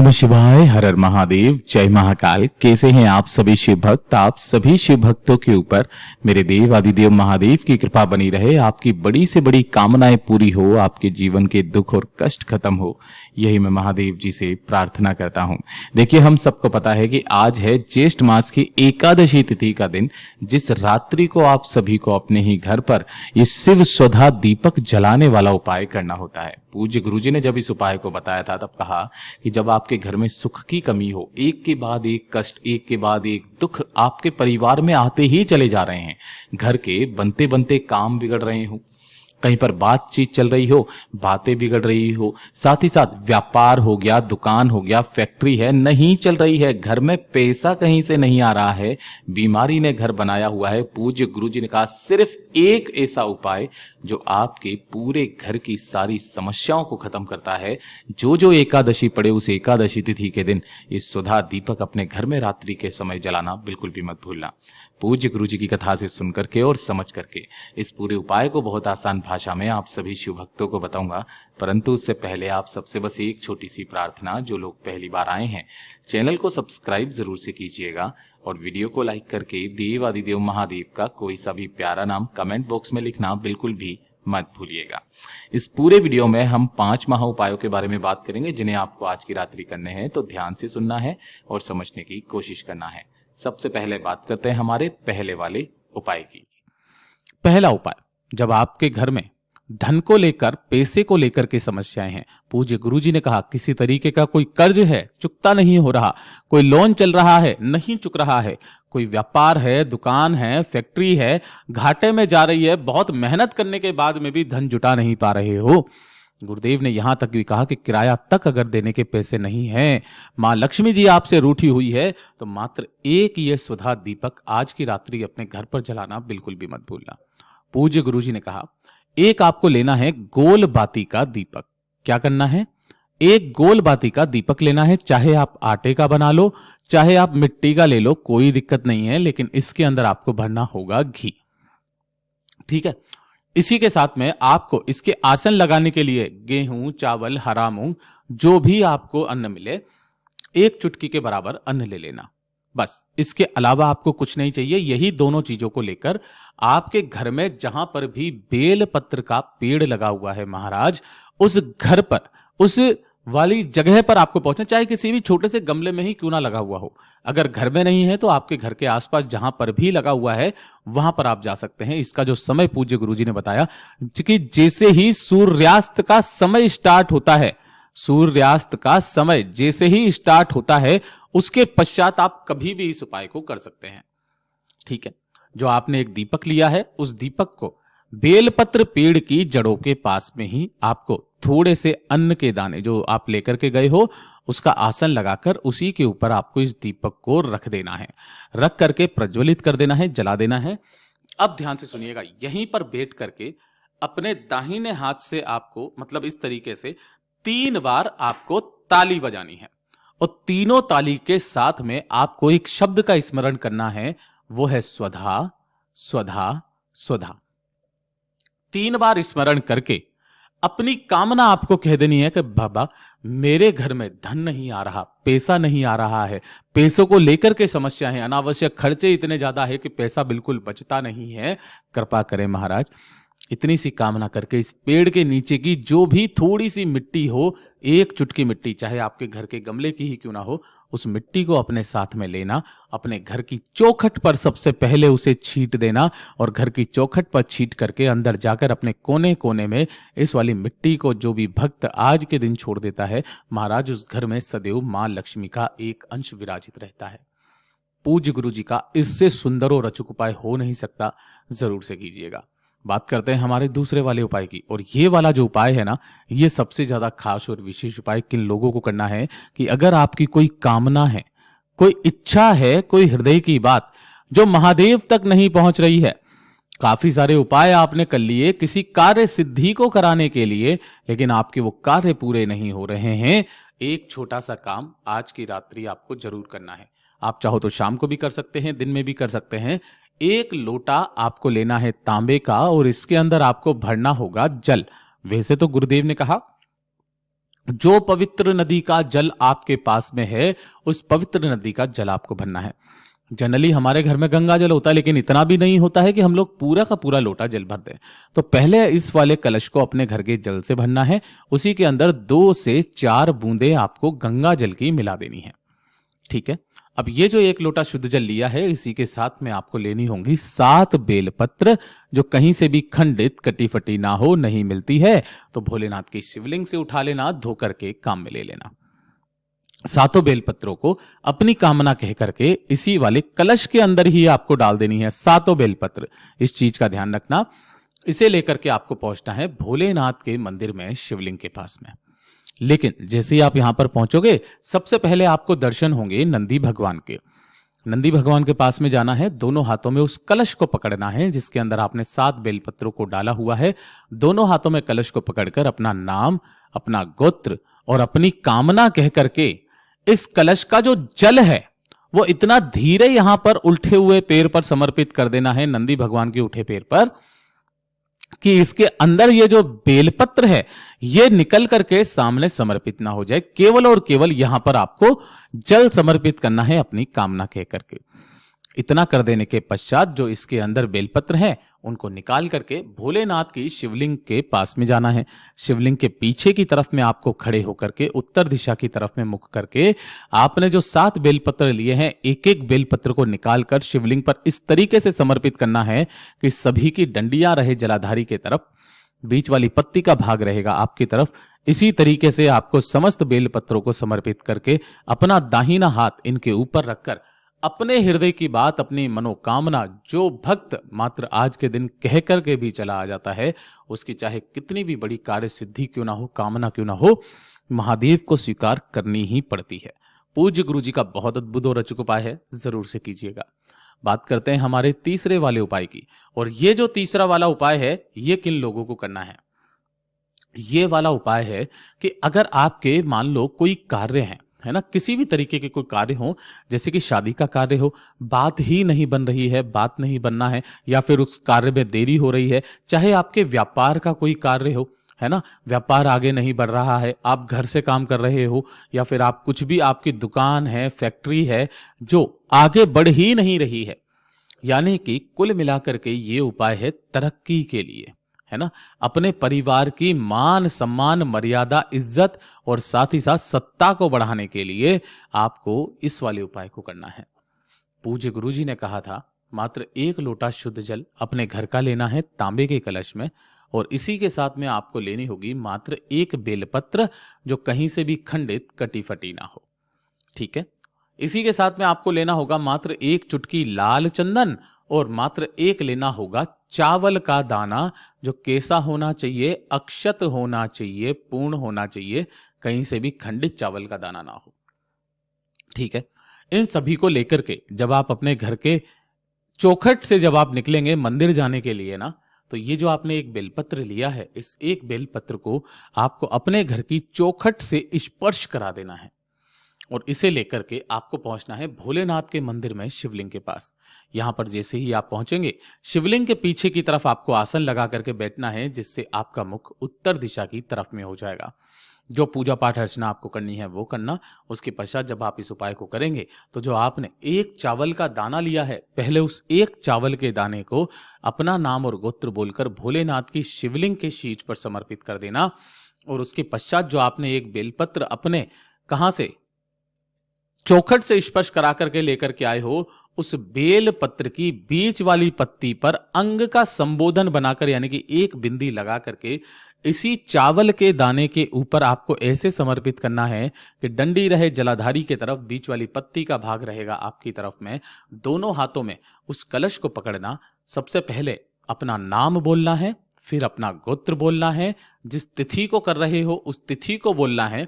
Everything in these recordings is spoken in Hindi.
नमः शिवाय, हर हर महादेव, जय महाकाल। कैसे हैं आप सभी शिव भक्त? आप सभी शिव भक्तों के ऊपर मेरे देव आदिदेव महादेव की कृपा बनी रहे, आपकी बड़ी से बड़ी कामनाएं पूरी हो, आपके जीवन के दुख और कष्ट खत्म हो, यही मैं महादेव जी से प्रार्थना करता हूं। देखिए, हम सबको पता है कि आज है ज्येष्ठ मास की एकादशी तिथि का दिन, जिस रात्रि को आप सभी को अपने ही घर पर ये शिव स्वधा दीपक जलाने वाला उपाय करना होता है। पूज्य गुरुजी ने जब इस उपाय को बताया था तब कहा कि जब आपके घर में सुख की कमी हो, एक के बाद एक कष्ट, एक के बाद एक दुख आपके परिवार में आते ही चले जा रहे हैं, घर के बनते बनते काम बिगड़ रहे हो, कहीं पर बातचीत चल रही हो, बातें बिगड़ रही हो, साथ ही साथ व्यापार हो गया, दुकान हो गया, फैक्ट्री है नहीं चल रही है, घर में पैसा कहीं से नहीं आ रहा है, बीमारी ने घर बनाया हुआ है। पूज्य गुरुजी ने कहा सिर्फ एक ऐसा उपाय जो आपके पूरे घर की सारी समस्याओं को खत्म करता है। जो एकादशी पड़े उस एकादशी तिथि के दिन इस सुधा दीपक अपने घर में रात्रि के समय जलाना बिल्कुल भी मत भूलना। पूज्य गुरुजी की कथा से सुन करके और समझ करके इस पूरे उपाय को बहुत आसान भाषा में आप सभी शिव भक्तों को बताऊंगा, परंतु उससे पहले आप सबसे बस एक छोटी सी प्रार्थना, जो लोग पहली बार आए हैं चैनल को सब्सक्राइब जरूर से कीजिएगा और वीडियो को लाइक करके देव आदिदेव महादेव का कोई सा भी प्यारा नाम कमेंट बॉक्स में लिखना बिल्कुल भी मत भूलिएगा। इस पूरे वीडियो में हम 5 महा उपायों के बारे में बात करेंगे जिन्हें आपको आज की रात्रि करने हैं, तो ध्यान से सुनना है और समझने की कोशिश करना है। सबसे पहले बात करते हैं हमारे पहले वाले उपाय की। पहला उपाय, जब आपके घर में धन को लेकर, पैसे को लेकर के समस्याएं हैं, पूज्य गुरुजी ने कहा किसी तरीके का कोई कर्ज है, चुकता नहीं हो रहा, कोई लोन चल रहा है नहीं चुक रहा है, कोई व्यापार है, दुकान है, फैक्ट्री है, घाटे में जा रही है, बहुत मेहनत करने के बाद में भी धन जुटा नहीं पा रहे हो, गुरुदेव ने यहां तक भी कहा कि किराया तक अगर देने के पैसे नहीं हैं, मां लक्ष्मी जी आपसे रूठी हुई है, तो मात्र एक ये सुधा दीपक आज की रात्रि अपने घर पर जलाना बिल्कुल भी मत भूलना। पूज्य गुरुजी ने कहा एक आपको लेना है गोल बाती का दीपक। क्या करना है? एक गोल बाती का दीपक लेना है, चाहे आप आटे का बना लो, चाहे आप मिट्टी का ले लो, कोई दिक्कत नहीं है, लेकिन इसके अंदर आपको भरना होगा घी। ठीक है। इसी के साथ में आपको इसके आसन लगाने के लिए गेहूं, चावल, हरा मूंग, जो भी आपको अन्न मिले, एक चुटकी के बराबर अन्न ले लेना। बस इसके अलावा आपको कुछ नहीं चाहिए। यही दोनों चीजों को लेकर आपके घर में जहां पर भी बेल पत्र का पेड़ लगा हुआ है महाराज, उस घर पर, उस वाली जगह पर आपको पहुंचना, चाहे किसी भी छोटे से गमले में ही क्यों ना लगा हुआ हो। अगर घर में नहीं है तो आपके घर के आसपास जहां पर भी लगा हुआ है वहां पर आप जा सकते हैं। इसका जो समय पूज्य गुरुजी ने बताया कि जैसे ही सूर्यास्त का समय स्टार्ट होता है, सूर्यास्त का समय जैसे ही स्टार्ट होता है उसके पश्चात आप कभी भी इस उपाय को कर सकते हैं। ठीक है। जो आपने एक दीपक लिया है, उस दीपक को बेलपत्र पेड़ की जड़ों के पास में ही आपको थोड़े से अन्न के दाने जो आप लेकर के गए हो उसका आसन लगाकर उसी के ऊपर आपको इस दीपक को रख देना है, रख करके प्रज्वलित कर देना है, जला देना है। अब ध्यान से सुनिएगा, यहीं पर बैठ करके अपने दाहिने हाथ से आपको, मतलब इस तरीके से 3 बार आपको ताली बजानी है और तीनों ताली के साथ में आपको एक शब्द का स्मरण करना है, वो है स्वधा स्वधा स्वधा। 3 बार स्मरण करके अपनी कामना आपको कह देनी है कि बाबा मेरे घर में धन नहीं आ रहा, पैसा नहीं आ रहा है, पैसों को लेकर के समस्या है, अनावश्यक खर्चे इतने ज्यादा है कि पैसा बिल्कुल बचता नहीं है, कृपा करें महाराज। इतनी सी कामना करके इस पेड़ के नीचे की जो भी थोड़ी सी मिट्टी हो, एक चुटकी मिट्टी, चाहे आपके घर के गमले की ही क्यों ना हो, उस मिट्टी को अपने साथ में लेना, अपने घर की चौखट पर सबसे पहले उसे छींट देना और घर की चौखट पर छींट करके अंदर जाकर अपने कोने कोने में इस वाली मिट्टी को, जो भी भक्त आज के दिन छोड़ देता है महाराज, उस घर में सदैव मां लक्ष्मी का एक अंश विराजित रहता है। पूज्य गुरु जी का इससे सुंदर और अचूक उपाय हो नहीं सकता, जरूर से कीजिएगा। बात करते हैं हमारे दूसरे वाले उपाय की, और ये वाला जो उपाय है ना, ये सबसे ज्यादा खास और विशेष उपाय किन लोगों को करना है कि अगर आपकी कोई कामना है, कोई इच्छा है, कोई हृदय की बात जो महादेव तक नहीं पहुंच रही है, काफी सारे उपाय आपने कर लिए किसी कार्य सिद्धि को कराने के लिए, लेकिन आपके वो कार्य पूरे नहीं हो रहे हैं, एक छोटा सा काम आज की रात्रि आपको जरूर करना है। आप चाहो तो शाम को भी कर सकते हैं, दिन में भी कर सकते हैं। एक लोटा आपको लेना है तांबे का और इसके अंदर आपको भरना होगा जल। वैसे तो गुरुदेव ने कहा जो पवित्र नदी का जल आपके पास में है, उस पवित्र नदी का जल आपको भरना है। जनरली हमारे घर में गंगा जल होता है, लेकिन इतना भी नहीं होता है कि हम लोग पूरा का पूरा लोटा जल भर दें। तो पहले इस वाले कलश को अपने घर के जल से भरना है। उसी के अंदर 2 से 4 बूंदे आपको गंगा जल की मिला देनी है। ठीक है। अब ये जो 1 लोटा शुद्ध जल लिया है, इसी के साथ में आपको लेनी होंगी 7 बेलपत्र, जो कहीं से भी खंडित कटी फटी ना हो, नहीं मिलती है तो भोलेनाथ की शिवलिंग से उठा लेना, धो करके काम में ले लेना। 7 बेलपत्रों को अपनी कामना कह करके इसी वाले कलश के अंदर ही आपको डाल देनी है। 7 बेलपत्र, इस चीज का ध्यान रखना। इसे लेकर के आपको पहुंचना है भोलेनाथ के मंदिर में, शिवलिंग के पास में। लेकिन जैसे ही आप यहां पर पहुंचोगे, सबसे पहले आपको दर्शन होंगे नंदी भगवान के। नंदी भगवान के पास में जाना है, दोनों हाथों में उस कलश को पकड़ना है जिसके अंदर आपने 7 बेलपत्रों को डाला हुआ है। दोनों हाथों में कलश को पकड़कर अपना नाम, अपना गोत्र और अपनी कामना कह करके इस कलश का जो जल है वो इतना धीरे यहां पर उल्टे हुए पैर पर समर्पित कर देना है, नंदी भगवान के उठे पैर पर, कि इसके अंदर ये जो बेलपत्र है ये निकल करके सामने समर्पित ना हो जाए। केवल और केवल यहां पर आपको जल समर्पित करना है अपनी कामना कह करके। इतना कर देने के पश्चात जो इसके अंदर बेलपत्र हैं उनको निकाल करके भोलेनाथ की शिवलिंग के पास में जाना है। शिवलिंग के पीछे की तरफ में आपको खड़े होकर के उत्तर दिशा की तरफ में मुख करके आपने जो 7 बेलपत्र लिए हैं, एक एक बेलपत्र को निकालकर शिवलिंग पर इस तरीके से समर्पित करना है कि सभी की डंडियां रहे जलाधारी के तरफ, बीच वाली पत्ती का भाग रहेगा आपकी तरफ। इसी तरीके से आपको समस्त बेलपत्रों को समर्पित करके अपना दाहिना हाथ इनके ऊपर रखकर अपने हृदय की बात, अपनी मनोकामना, जो भक्त मात्र आज के दिन कह करके भी चला आ जाता है, उसकी चाहे कितनी भी बड़ी कार्य सिद्धि क्यों ना हो, कामना क्यों ना हो, महादेव को स्वीकार करनी ही पड़ती है। पूज्य गुरु जी का बहुत अद्भुत और अचूक उपाय है, जरूर से कीजिएगा। बात करते हैं हमारे तीसरे वाले उपाय की। और ये जो तीसरा वाला उपाय है, ये किन लोगों को करना है? ये वाला उपाय है कि अगर आपके मान लो कोई कार्य है ना, किसी भी तरीके के कोई कार्य हो, जैसे कि शादी का कार्य हो, बात ही नहीं बन रही है, बात नहीं बनना है, या फिर उस कार्य में देरी हो रही है, चाहे आपके व्यापार का कोई कार्य हो, है ना, व्यापार आगे नहीं बढ़ रहा है, आप घर से काम कर रहे हो, या फिर आप कुछ भी, आपकी दुकान है, फैक्ट्री है जो आगे बढ़ ही नहीं रही है, यानी कि कुल मिलाकर के ये उपाय है तरक्की के लिए, है ना, अपने परिवार की मान सम्मान मर्यादा इज्जत और साथ ही साथ सत्ता को बढ़ाने के लिए आपको इस वाले उपाय को करना है। पूज्य गुरुजी ने कहा था मात्र 1 लोटा शुद्ध जल अपने घर का लेना है तांबे के कलश में, और इसी के साथ में आपको लेनी होगी मात्र 1 बेलपत्र जो कहीं से भी खंडित कटी फटी ना हो। ठीक है। इसी के साथ में आपको लेना होगा मात्र 1 चुटकी लाल चंदन, और मात्र 1 लेना होगा चावल का दाना, जो कैसा होना चाहिए? अक्षत होना चाहिए, पूर्ण होना चाहिए, कहीं से भी खंडित चावल का दाना ना हो। ठीक है। इन सभी को लेकर के जब आप अपने घर के चौखट से जब आप निकलेंगे मंदिर जाने के लिए ना, तो ये जो आपने 1 बेलपत्र लिया है, इस 1 बेलपत्र को आपको अपने घर की चौखट से स्पर्श करा देना है, और इसे लेकर के आपको पहुंचना है भोलेनाथ के मंदिर में, शिवलिंग के पास। यहां पर जैसे ही आप पहुंचेंगे, शिवलिंग के पीछे की तरफ आपको आसन लगा करके बैठना है, जिससे आपका मुख उत्तर दिशा की तरफ में हो जाएगा। जो पूजा पाठ अर्चना आपको करनी है वो करना। उसके पश्चात जब आप इस उपाय को करेंगे, तो जो आपने 1 चावल का दाना लिया है, पहले उस 1 चावल के दाने को अपना नाम और गोत्र बोलकर भोलेनाथ की शिवलिंग के शीश पर समर्पित कर देना। और उसके पश्चात जो आपने 1 बेलपत्र अपने कहां से चौखट से स्पर्श करा करके लेकर के आए हो, उस बेल पत्र की बीच वाली पत्ती पर अंग का संबोधन बनाकर, यानी कि 1 बिंदी लगा करके इसी चावल के दाने के ऊपर आपको ऐसे समर्पित करना है कि डंडी रहे जलाधारी के तरफ, बीच वाली पत्ती का भाग रहेगा आपकी तरफ में। दोनों हाथों में उस कलश को पकड़ना, सबसे पहले अपना नाम बोलना है, फिर अपना गोत्र बोलना है, जिस तिथि को कर रहे हो उस तिथि को बोलना है।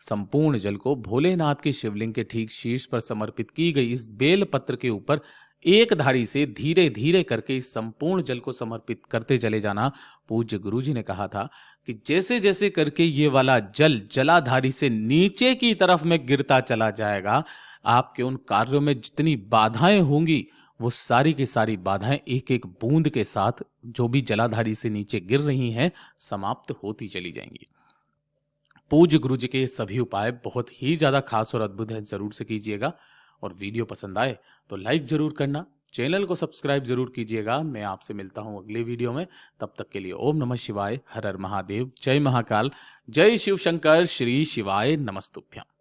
संपूर्ण जल को भोलेनाथ की शिवलिंग के ठीक शीर्ष पर समर्पित की गई इस बेल पत्र के ऊपर एक धारी से धीरे धीरे करके इस संपूर्ण जल को समर्पित करते चले जाना। पूज्य गुरुजी ने कहा था कि जैसे जैसे करके ये वाला जल जलाधारी से नीचे की तरफ में गिरता चला जाएगा, आपके उन कार्यों में जितनी बाधाएं होंगी, वो सारी की सारी बाधाएं एक एक बूंद के साथ जो भी जलाधारी से नीचे गिर रही हैं, समाप्त होती चली जाएंगी। पूज्य गुरु जी के सभी उपाय बहुत ही ज्यादा खास और अद्भुत हैं, जरूर से कीजिएगा। और वीडियो पसंद आए तो लाइक जरूर करना, चैनल को सब्सक्राइब जरूर कीजिएगा। मैं आपसे मिलता हूं अगले वीडियो में, तब तक के लिए ओम नमः शिवाय, हर हर महादेव, जय महाकाल, जय शिव शंकर, श्री शिवाय नमस्तुभ्यं।